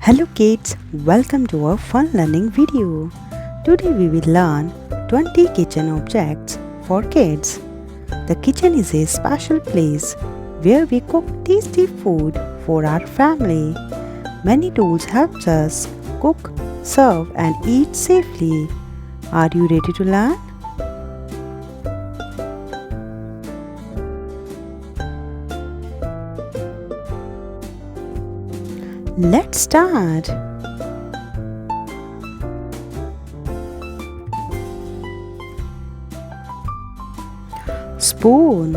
Hello kids, welcome to our fun learning video. Today we will learn 20 kitchen objects for kids. The kitchen is a special place where we cook tasty food for our family. Many tools help us cook, serve and eat safely. Are you ready to learn? Let's start. Spoon.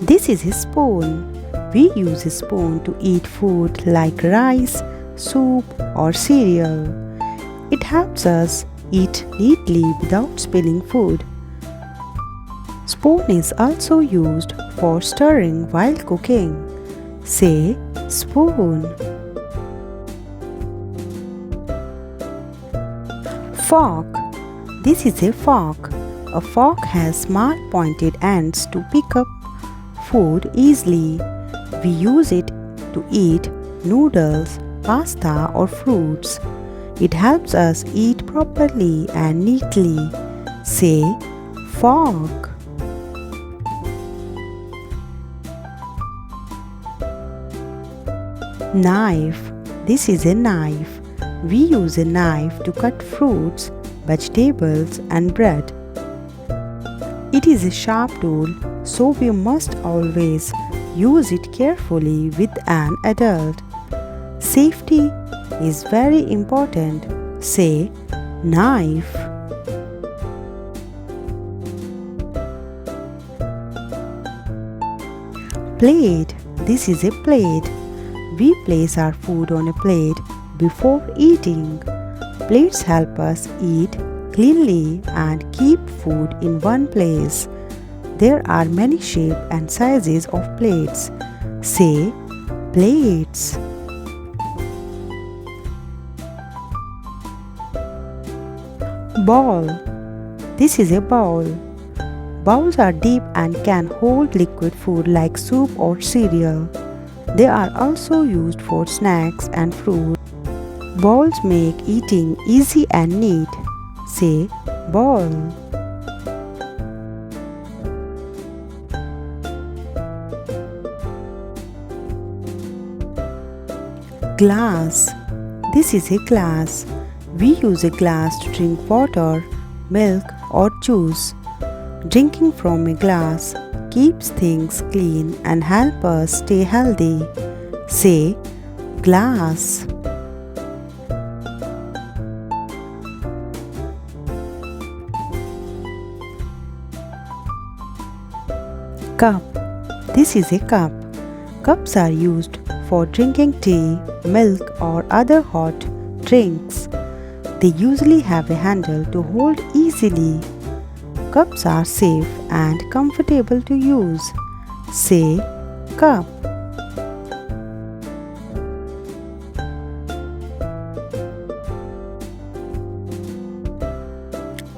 This is a spoon. We use a spoon to eat food like rice, soup or cereal. It helps us eat neatly without spilling food. Spoon is also used for stirring while cooking. Say spoon. Fork. This is a fork. A fork has small pointed ends to pick up food easily. We use it to eat noodles, pasta or fruits. It helps us eat properly and neatly. Say fork. Knife. This is a knife. We use a knife to cut fruits, vegetables and bread. It is a sharp tool, so we must always use it carefully with an adult. Safety is very important. Say knife. Plate. This is a plate. We place our food on a plate before eating. Plates help us eat cleanly and keep food in one place. There are many shapes and sizes of plates. Say plates. Bowl. This is a bowl. Bowls are deep and can hold liquid food like soup or cereal. They are also used for snacks and fruit. Bowls make eating easy and neat. Say bowl. Glass. This is a glass. We use a glass to drink water, milk or juice. Drinking from a glass keeps things clean and help us stay healthy. Say glass. Cup. This is a cup. Cups are used for drinking tea, milk or other hot drinks. They usually have a handle to hold easily. Cups are safe and comfortable to use. Say cup.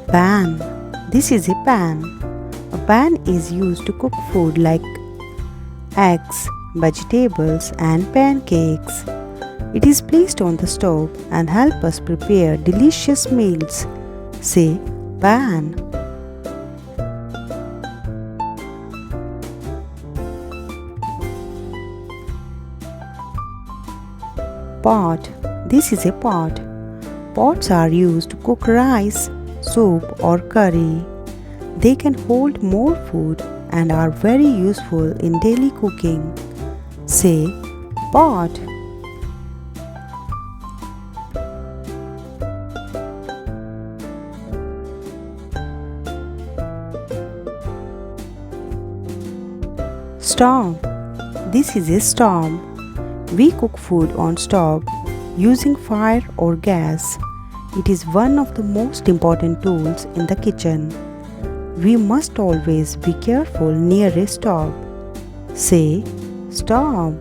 Pan. This is a pan. A pan is used to cook food like eggs, vegetables and pancakes. It is placed on the stove and helps us prepare delicious meals. Say pan. Pot. This is a pot. Pots are used to cook rice, soup or curry. They can hold more food and are very useful in daily cooking. Say pot. Stove. This is a stove. We cook food on stove using fire or gas. It is one of the most important tools in the kitchen. We must always be careful near a stove. Say stove.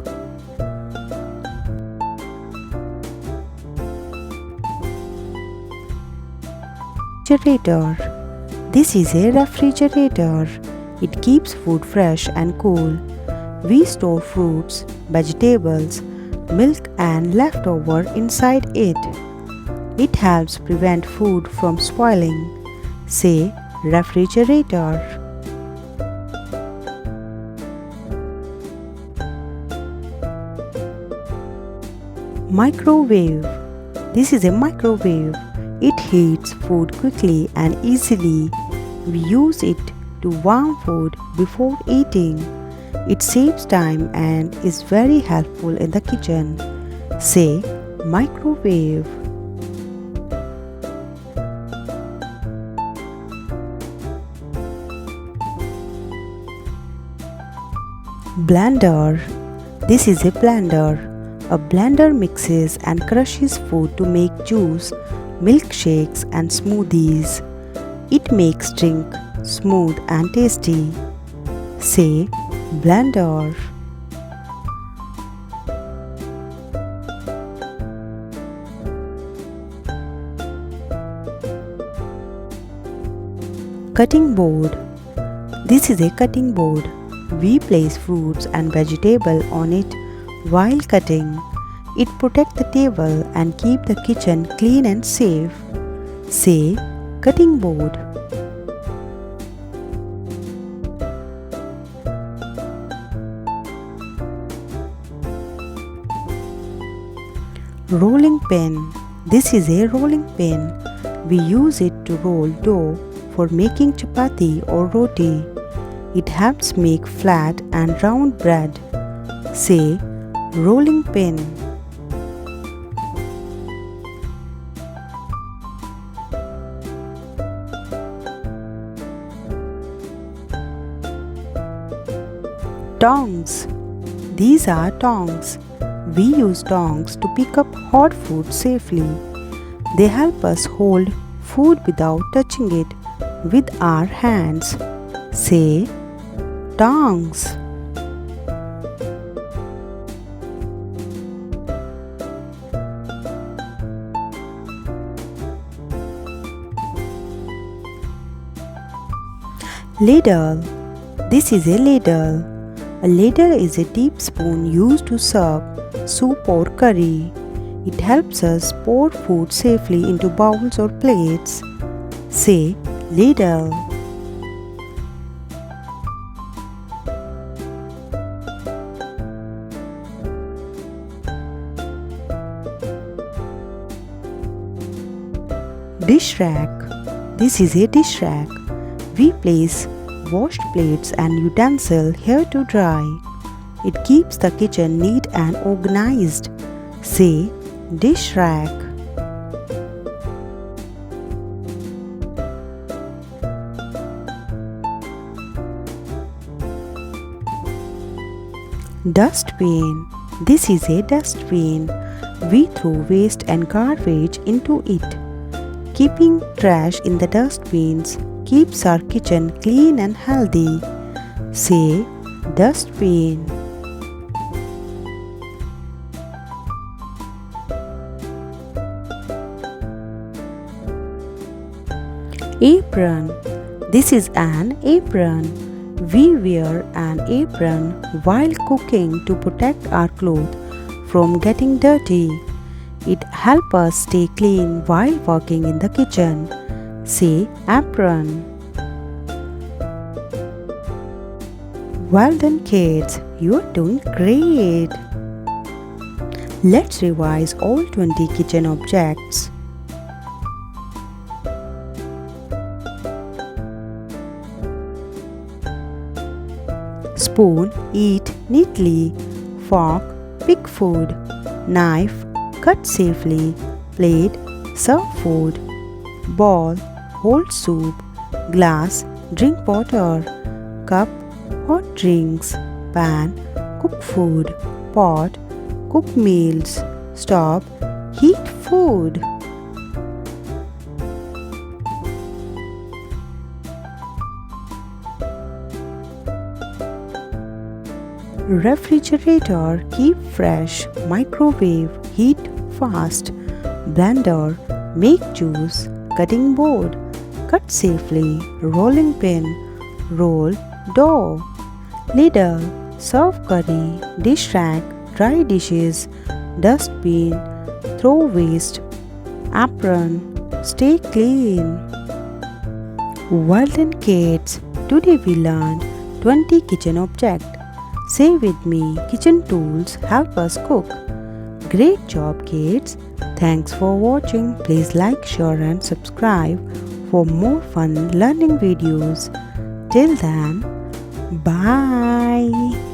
Refrigerator. This is a refrigerator. It keeps food fresh and cool. We store fruits, vegetables, milk and leftover inside it. It helps prevent food from spoiling. Say refrigerator. Microwave. This is a microwave. It heats food quickly and easily. We use it to warm food before eating. It saves time and is very helpful in the kitchen. Say microwave. Blender. This is a blender. A blender mixes and crushes food to make juice, milkshakes and smoothies. It makes drink smooth and tasty. Say blender. Cutting board. This is a cutting board. We place fruits and vegetables on it while cutting. It protects the table and keeps the kitchen clean and safe. Say cutting board. Rolling pin. This is a rolling pin. We use it to roll dough for making chapati or roti. It helps make flat and round bread. Say rolling pin. Tongs. These are tongs. We use tongs to pick up hot food safely. They help us hold food without touching it with our hands. Say tongs. Ladle. This is a ladle. A ladle is a deep spoon used to serve soup or curry. It helps us pour food safely into bowls or plates. Say ladle. Dish rack. This is a dish rack. We place washed plates and utensils here to dry. It keeps the kitchen neat and organized. Say dish rack. Dustbin. This is a dustbin. We throw waste and garbage into it. Keeping trash in the dustbins keeps our kitchen clean and healthy. Say dustbin. Apron. This is an apron. We wear an apron while cooking to protect our clothes from getting dirty. It helps us stay clean while working in the kitchen. Say apron. Well done kids, you're doing great. Let's revise all 20 kitchen objects. Spoon, eat neatly. Fork, pick food. Knife, cut safely. Plate, serve food. Bowl, hold soup. Glass, drink water. Cup, hot drinks. Pan, cook food. Pot, cook meals. Stove, heat food. Refrigerator, keep fresh. Microwave, heat fast. Blender, make juice. Cutting board, cut safely. Rolling pin, roll dough. Ladle, serve curry. Dish rack, dry dishes. Dustbin, throw waste. Apron, stay clean. Well done kids, today we learned 20 kitchen objects. Say with me, kitchen tools help us cook. Great job kids. Thanks for watching. Please like, share and subscribe for more fun learning videos. Till then, bye.